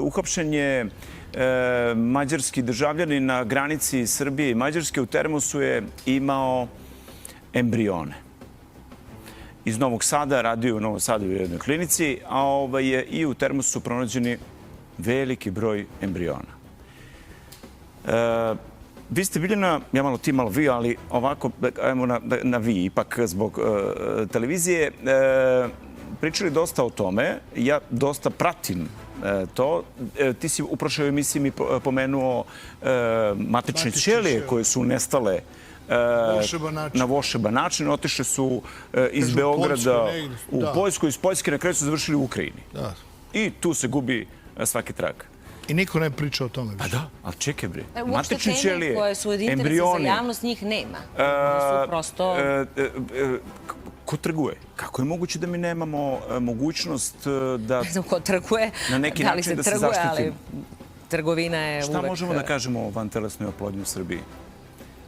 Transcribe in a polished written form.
Uhapšen je mađarski državljanin na granici Srbije i Mađarske. U termosu je imao embrione. Iz Novog Sada, radio u Novom Sadu u jednoj klinici, a i u termosu su pronađeni veliki broj embriona. Vi ste bili ja malo ti, malo vi, ali ovako, ajmo na vi, ipak zbog televizije, pričali dosta o tome. Ja dosta pratim to. Ti si u prošloj emisiji mi pomenuo matične ćelije koje su nestale na volšeban način. Otišle su iz Beograda u Poljsku, iz Poljske na kraju su završili u Ukrajini. I tu se gubi svaki trag. I niko ne priča o tome više. Pa da, ali čekaj bre. Uopšte teme koje su od interesa za javnost, njih nema. Prosto... Ko trguje? Kako je moguće da mi nemamo mogućnost da... Ne znam ko trguje, da li se trguje, ali trgovina je uvek... Šta možemo da kažemo o vantelesnoj oplodnji u Srbiji?